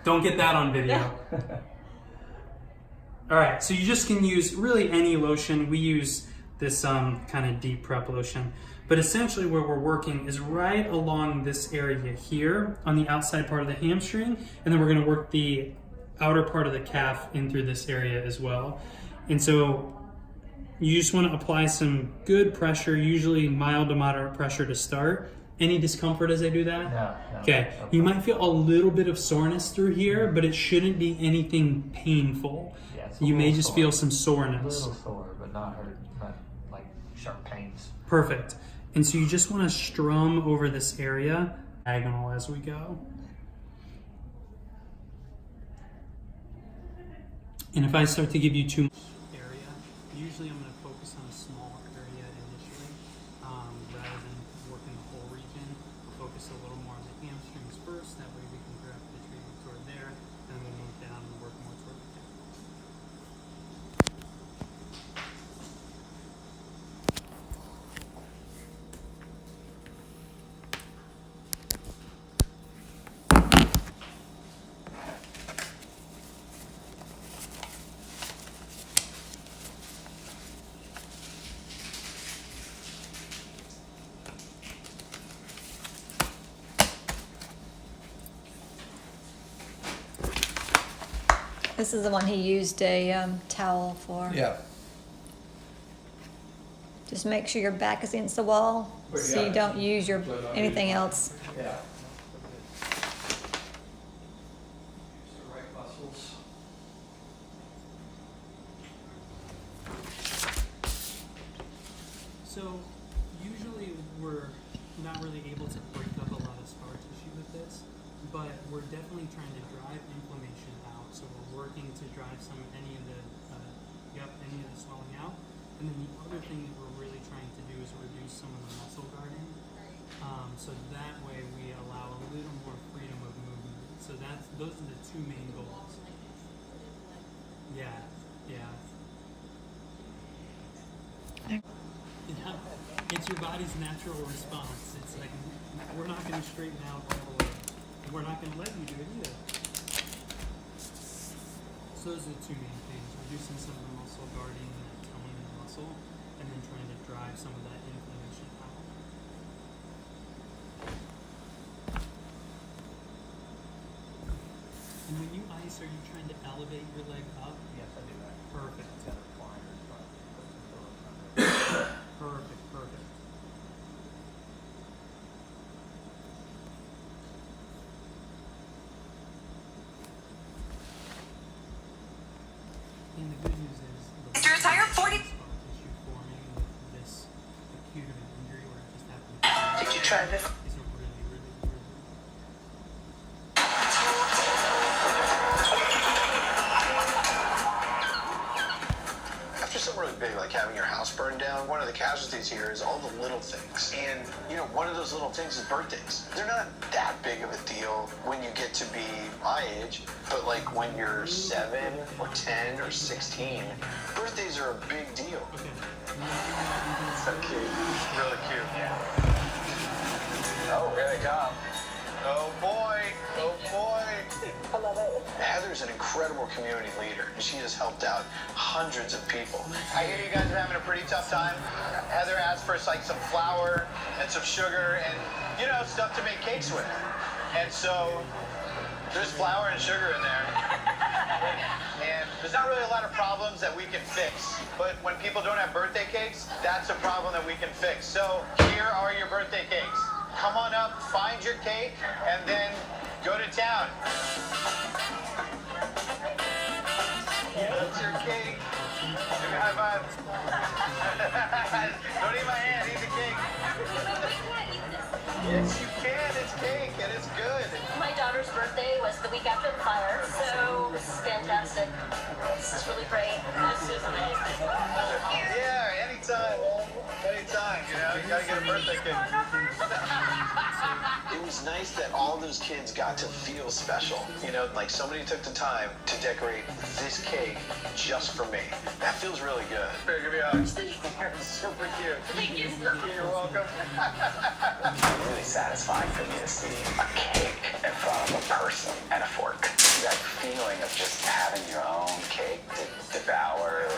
Don't get that on video. All right, so you just can use really any lotion. We use this kind of deep prep lotion. But essentially where we're working is right along this area here on the outside part of the hamstring, and then we're gonna work the outer part of the calf in through this area as well. And so you just wanna apply some good pressure, usually mild to moderate pressure to start. Any discomfort as I do that? No. Okay, you might feel a little bit of soreness through here, but it shouldn't be anything painful. Yeah, it's You may just sore. feel some A soreness. little sore, but not hurt, not like sharp pains. Perfect. And so you just want to strum over this area, diagonal as we go. And if I start to give you too much area, usually I'm going to focus on a small area initially, rather than working the whole region. We'll focus a little more on the hamstrings first, that way we can direct the treatment toward there, and then we'll move down and work more toward the calf. This is the one he used a towel for. Yeah. Just make sure your back is against the wall, so you don't use your anything else. Yeah. Use the right muscles. So usually we're not really able to break up a lot of scar tissue with this, but we're definitely trying to drive inflammation out. So we're working to drive any of the swelling out. And then the other thing that we're really trying to do is reduce some of the muscle guarding. So that way we allow a little more freedom of movement. So those are the two main goals. Yeah. It's your body's natural response. It's like, we're not going to straighten out all the way. And we're not going to let you do it either. So those are the two main things. Reducing some of the muscle guarding and that tone in the muscle, and then trying to drive some of that inflammation out. And when you ice, are you trying to elevate your leg up? Yes, I do that. Perfect. It's got a recliner, so I put some pillows under it. Perfect. And the good news is To retire 40. scar tissue forming with this acute of an injury where it just happened. Did you try this? Is a really After something really big like having your house burned down, one of the casualties here is all the little things. And, one of those little things is birthdays. They're not that big of a deal when you get to be my age, but like when you're 7 or 10 or 16, birthdays are a big deal. Okay. So cute. Really cute. Oh, here they come. Oh boy. Oh boy. I love it. Heather's an incredible community leader. She has helped out hundreds of people. I hear you guys are having a pretty tough time. Heather asked for like some flour and some sugar and stuff to make cakes with. And so there's flour and sugar in there. And there's not really a lot of problems that we can fix. But when people don't have birthday cakes, that's a problem that we can fix. So here are your birthday cakes. Come on up, find your cake, and then go to town. That's your cake. Give me a high five. Don't eat my hand, eat the cake. Yes, you can. It's cake, and it's good. My daughter's birthday was the week after the fire, so this is fantastic. This is really great. This is amazing. Yeah, anytime. Anytime, you gotta get a birthday cake. It was nice that all those kids got to feel special. Like somebody took the time to decorate this cake just for me. That feels really good. Here, give me a hug. You're super cute. Thank you. You're welcome. It's really satisfying for me to see a cake in front of a person and a fork. just having your own cake to devour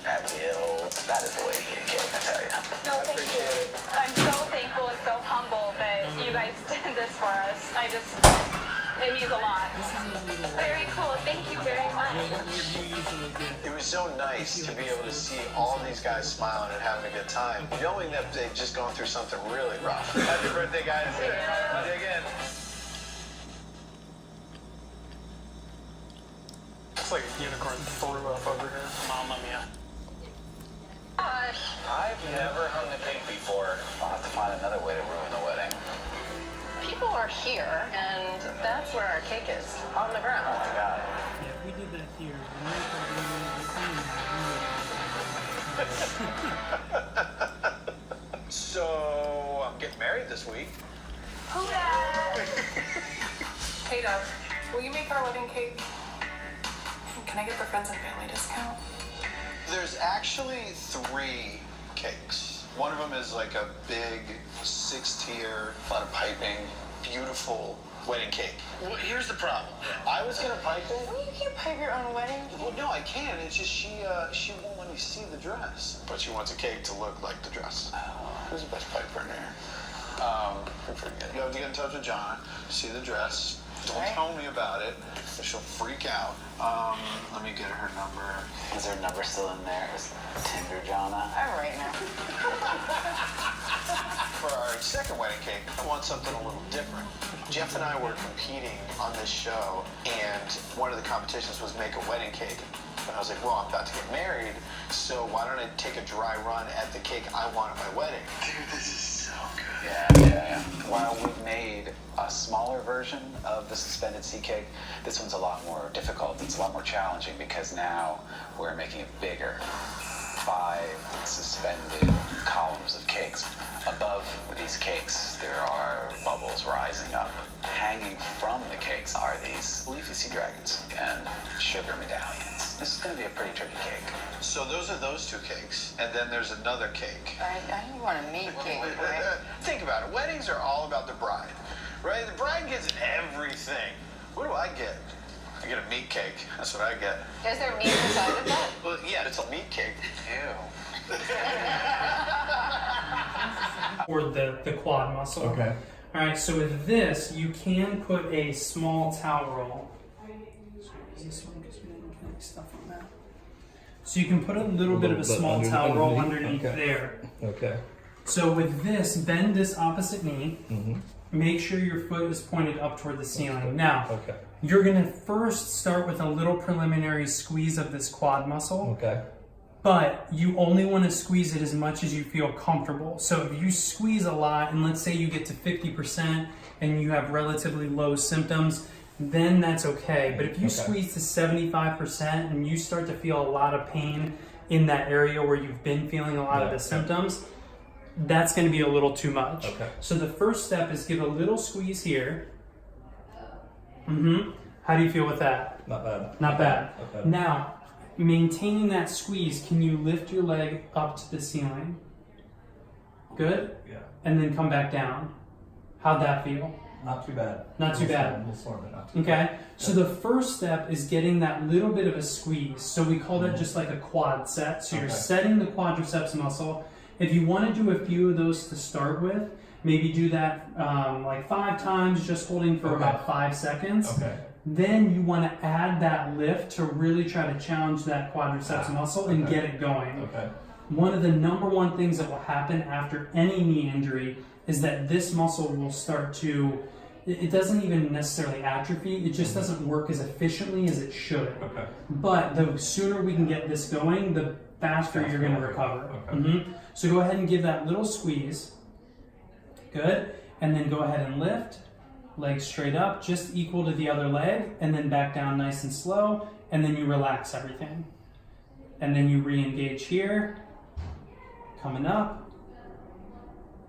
at will. That is the way to eat a cake, I tell you. No, thank you. I'm so thankful and so humble that you guys did this for us. It means a lot. Very cool. Thank you very much. It was so nice to be able to see all these guys smiling and having a good time, knowing that they've just gone through something really rough. Happy birthday, guys. Dig in. It's like a unicorn threw up over here. Mamma mia. I've never hung a cake before. I'll have to find another way to ruin the wedding. People are here, and that's where our cake is, on the ground. Oh my God. Yeah, we did that here. So, I'm getting married this week. Hey, Doug, will you make our wedding cake? Can I get the friends and family discount? There's actually 3 cakes. One of them is like a big 6-tier, a lot of piping, beautiful wedding cake. Well, here's the problem. I was gonna pipe it. Well, you can't pipe your own wedding cake. Well, no, I can. It's just she won't let me see the dress. But she wants a cake to look like the dress. Who's the best piper in there? I forget. You have to get in touch with John, see the dress. Don't tell me about it, or she'll freak out. Let me get her number. Is her number still in there? Is Tinder Jonna? I'm right now. For our second wedding cake, I want something a little different. Jeff and I were competing on this show, and one of the competitions was make a wedding cake. And I was like, well, I'm about to get married, so why don't I take a dry run at the cake I want at my wedding? Dude, this is so good. Yeah. While we've made a smaller version of the suspended sea cake, this one's a lot more difficult. It's a lot more challenging because now we're making it bigger. 5 suspended columns of cakes. Above these cakes, there are bubbles rising up. Hanging from the cakes are these leafy sea dragons and sugar medallions. This is going to be a pretty tricky cake. So those are those 2 cakes, and then there's another cake. I didn't want a meat cake, right? Think about it. Weddings are all about the bride, right? The bride gets everything. What do I get? I get a meat cake. That's what I get. Is there meat inside of that? Well, yeah, it's a meat cake. Ew. Or the quad muscle. Okay. All right, so with this, you can put a small towel roll. This one, 'cause we didn't put any stuff on that. So you can put a little bit of a small towel roll underneath there. Okay. So with this, bend this opposite knee. Mm-hmm. Make sure your foot is pointed up toward the ceiling. Now, Okay. you're gonna first start with a little preliminary squeeze of this quad muscle. Okay. But you only want to squeeze it as much as you feel comfortable. So if you squeeze a lot, and let's say you get to 50% and you have relatively low symptoms, then that's okay. But if you squeeze to 75% and you start to feel a lot of pain in that area where you've been feeling a lot of the symptoms, that's going to be a little too much. Okay. So the first step is give a little squeeze here. How do you feel with that? Not bad. Not bad. Okay. Now, maintaining that squeeze, can you lift your leg up to the ceiling? Good? Yeah. And then come back down. How'd that feel? Not too bad. Not too bad. Not too Okay? bad. So the first step is getting that little bit of a squeeze. So we call that just like a quad set. So you're setting the quadriceps muscle. If you want to do a few of those to start with, maybe do that like 5 times, just holding for about 5 seconds. Okay. Then you want to add that lift to really try to challenge that quadriceps muscle and get it going. Okay. One of the number one things that will happen after any knee injury is that this muscle will start to, it doesn't even necessarily atrophy, it just doesn't work as efficiently as it should. Okay. But the sooner we can get this going, the faster you're going to recover. Okay. So go ahead and give that little squeeze. Good. And then go ahead and lift. Legs straight up, just equal to the other leg, and then back down nice and slow, and then you relax everything. And then you re-engage here, coming up,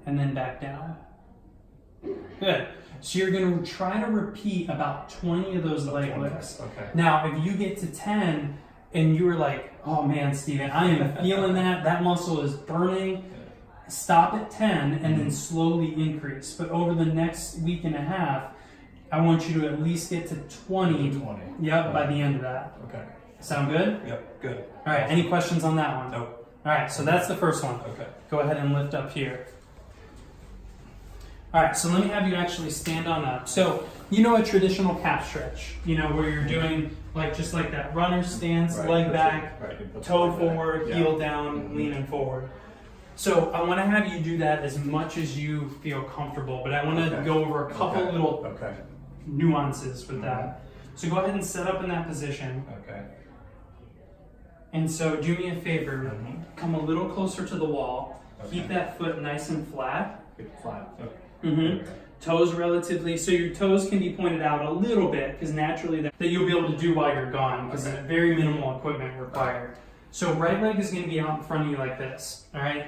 and then back down. Good. So you're going to try to repeat about 20 of those leg lifts. Okay. Now, if you get to 10 and you were like, oh man, Steven, I am feeling that muscle is burning, stop at 10 and then slowly increase. But over the next week and a half, I want you to at least get to 20. 20. Yep, by the end of that. Okay. Sound good? Yep, good. All right, any questions on that one? Nope. All right, so that's the first one. Okay. Go ahead and lift up here. All right, so let me have you actually stand on up. So, you know a traditional calf stretch, you know, where you're doing like just like that runner stance, Right, leg push back, it, right, you put the toe leg back. forward, Yeah. heel down, leaning forward. So I want to have you do that as much as you feel comfortable, but I want to Okay. go over a couple Okay. little Okay. nuances with that. So go ahead and set up in that position. Okay. And so do me a favor, Mhm. come a little closer to the wall. Keep Okay. that foot nice and flat. Get flat. Okay. Mm-hmm. Toes relatively, so your toes can be pointed out a little bit because naturally that you'll be able to do while you're gone because Okay. there's very minimal equipment required. So right leg is going to be out in front of you like this, all right?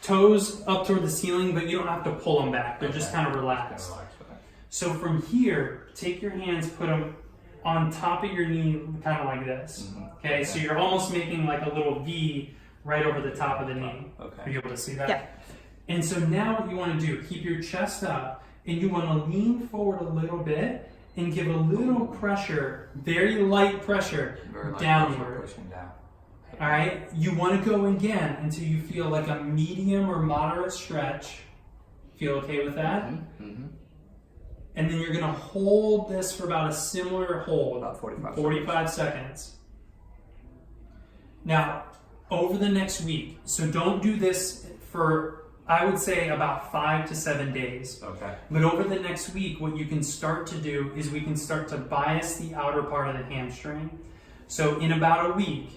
Toes up toward the ceiling, but you don't have to pull them back. They're just Okay. kind of relaxed. Relax with that. So from here, take your hands, put them on top of your knee, kind of like this. Mhm. Okay, so you're almost making like a little V right over the top of the knee. Okay. Are you able to see that? Yeah. And so now what you want to do, keep your chest up, and you want to lean forward a little bit and give a little pressure, very light pressure, Very light downward. pressure pushing down. All right, you want to go again until you feel like a medium or moderate stretch. Feel okay with that? Mm-hmm. And then you're going to hold this for about a similar hold, About 45 45 seconds. Now, over the next week, so don't do this for, I would say, about 5 to 7 days. Okay. But over the next week, what you can start to do is we can start to bias the outer part of the hamstring. So in about a week,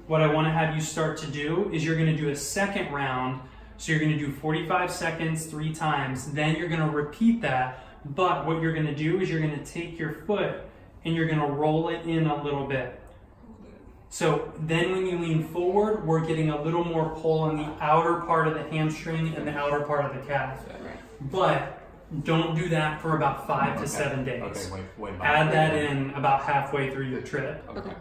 what I want to have you start to do is you're going to do a second round. So you're going to do 45 seconds 3 times. Then you're going to repeat that. But what you're going to do is you're going to take your foot and you're going to roll it in a little bit. So then when you lean forward, we're getting a little more pull on the outer part of the hamstring and the outer part of the calf. But don't do that for about 5 to 7 days. Okay, wait. Add that in about halfway through your trip. Okay.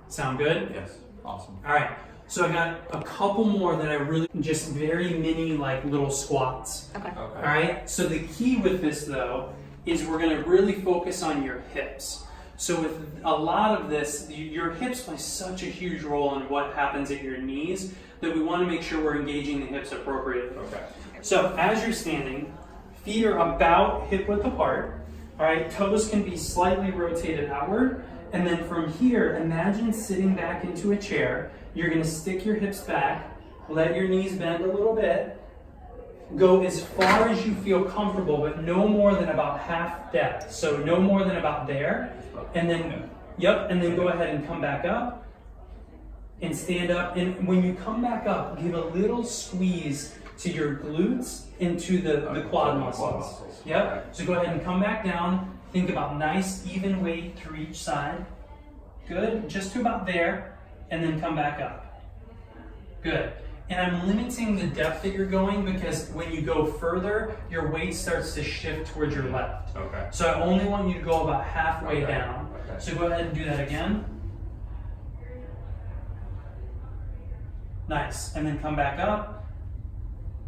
Sound good? Yes. Awesome. All right. So I got a couple more that I really just very mini like little squats. Okay. All right. So the key with this though is we're going to really focus on your hips. So with a lot of this, your hips play such a huge role in what happens at your knees that we want to make sure we're engaging the hips appropriately. Okay. So as you're standing, feet are about hip width apart. All right. Toes can be slightly rotated outward. And then from here, imagine sitting back into a chair. You're going to stick your hips back, let your knees bend a little bit, go as far as you feel comfortable, but no more than about half depth. So no more than about there. And then, and then go ahead and come back up and stand up. And when you come back up, give a little squeeze to your glutes and to the quad muscles. Yep. So go ahead and come back down. Think about nice, even weight through each side. Good. Just to about there. And then come back up. Good. And I'm limiting the depth that you're going because when you go further, your weight starts to shift towards your left. Okay. So I only want you to go about halfway Okay. down. Okay. So go ahead and do that again. Nice. And then come back up.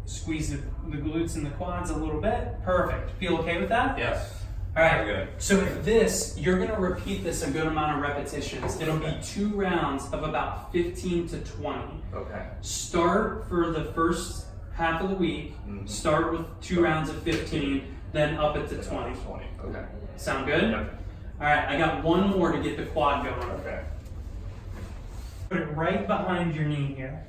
Squeeze the glutes and the quads a little bit. Perfect. Feel okay with that? Yes. All right. Very good. So with this, you're going to repeat this a good amount of repetitions. It'll be 2 rounds of about 15 to 20. Okay. Start for the first half of the week. Mhm. Start with 2 rounds of 15, then up it to 20. 20. Okay. Sound good? Yep. All right, I got one more to get the quad going. Okay. Put it right behind your knee here.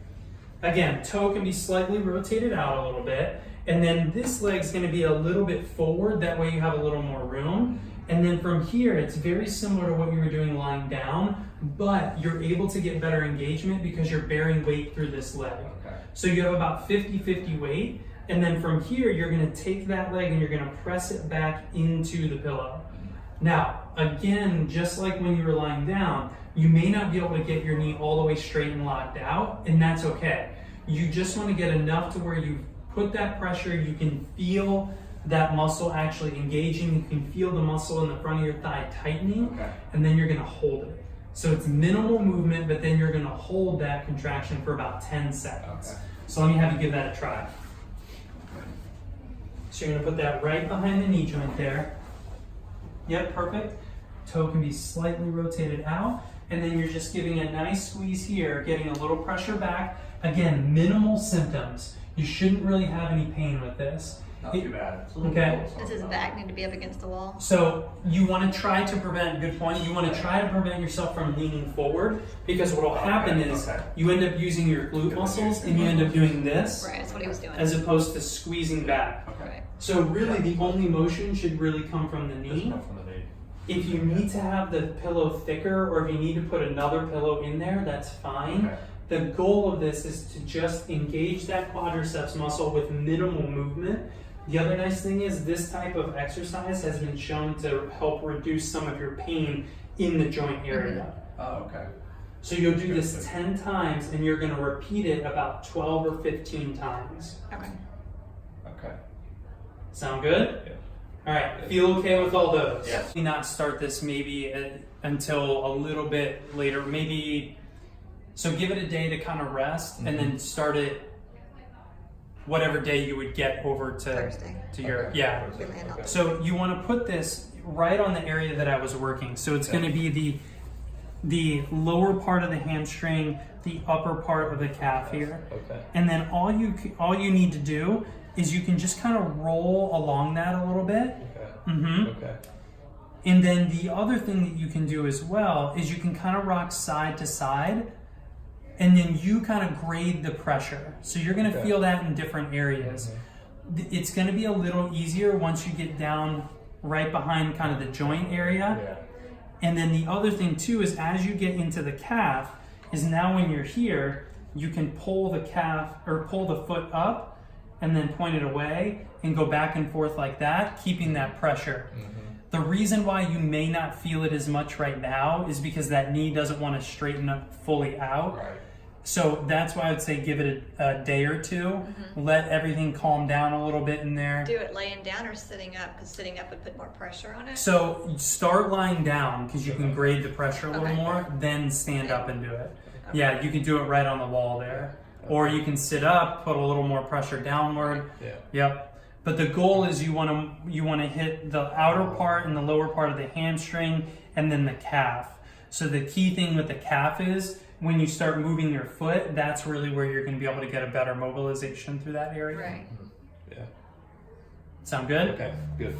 Again, toe can be slightly rotated out a little bit. And then this leg's going to be a little bit forward. That way you have a little more room. And then from here, it's very similar to what you were doing lying down, but you're able to get better engagement because you're bearing weight through this leg. Okay. So you have about 50-50 weight. And then from here, you're going to take that leg and you're going to press it back into the pillow. Now, again, just like when you were lying down, you may not be able to get your knee all the way straight and locked out, and that's okay. You just want to get enough to where you put that pressure, you can feel that muscle actually engaging, you can feel the muscle in the front of your thigh tightening, Okay. and then you're going to hold it. So it's minimal movement, but then you're going to hold that contraction for about 10 seconds. Okay. So let me have you give that a try. So you're going to put that right behind the knee joint there. Yep, perfect. Toe can be slightly rotated out. And then you're just giving a nice squeeze here, getting a little pressure back. Again, minimal symptoms. You shouldn't really have any pain with this. Not too bad. It's a little Okay. close, Does his back need to be up against the wall? So you want to try to prevent, good point, you want to try to prevent yourself from leaning forward, because what will happen is you end up using your glute muscles and you end up doing this Right, that's what he was doing. as opposed to squeezing back. Right. So really the only motion should really come from the Just knee. come from the knee. If you need to have the pillow thicker or if you need to put another pillow in there, that's fine. Okay. The goal of this is to just engage that quadriceps muscle with minimal movement. The other nice thing is this type of exercise has been shown to help reduce some of your pain in the joint area. Oh, okay. So you'll do this 10 times and you're going to repeat it about 12 or 15 times. Okay. Okay. Sound good? Yeah. All right, feel okay with all those? Yes. Not start this maybe until a little bit later, maybe, so give it a day to kind of rest and then start it whatever day you would get over to Thursday. to your, Okay. yeah. We land on So you want to put this right on the area that I was working. So it's going to be the lower part of the hamstring, the upper part of the calf here. Okay. And then all you need to do is you can just kind of roll along that a little bit. Okay. Mm-hmm. Okay. And then the other thing that you can do as well is you can kind of rock side to side, and then you kind of grade the pressure. So you're going to Okay. feel that in different areas. It's going to be a little easier once you get down right behind kind of the joint area. Yeah. And then the other thing too is as you get into the calf, is now when you're here, you can pull the calf or pull the foot up and then point it away and go back and forth like that, keeping that pressure. The reason why you may not feel it as much right now is because that knee doesn't want to straighten up fully out. Right. So that's why I would say give it a day or two. Let everything calm down a little bit in there. Do it laying down or sitting up? Because sitting up would put more pressure on it. So start lying down because you can grade the pressure a little Okay. more, then stand up and do it. Yeah, you can do it right on the wall there. Or you can sit up, put a little more pressure downward. Yeah. Yep. But the goal is you want to hit the outer part and the lower part of the hamstring and then the calf. So the key thing with the calf is when you start moving your foot, that's really where you're going to be able to get a better mobilization through that area. Right. Yeah. Sound good? Okay. Good.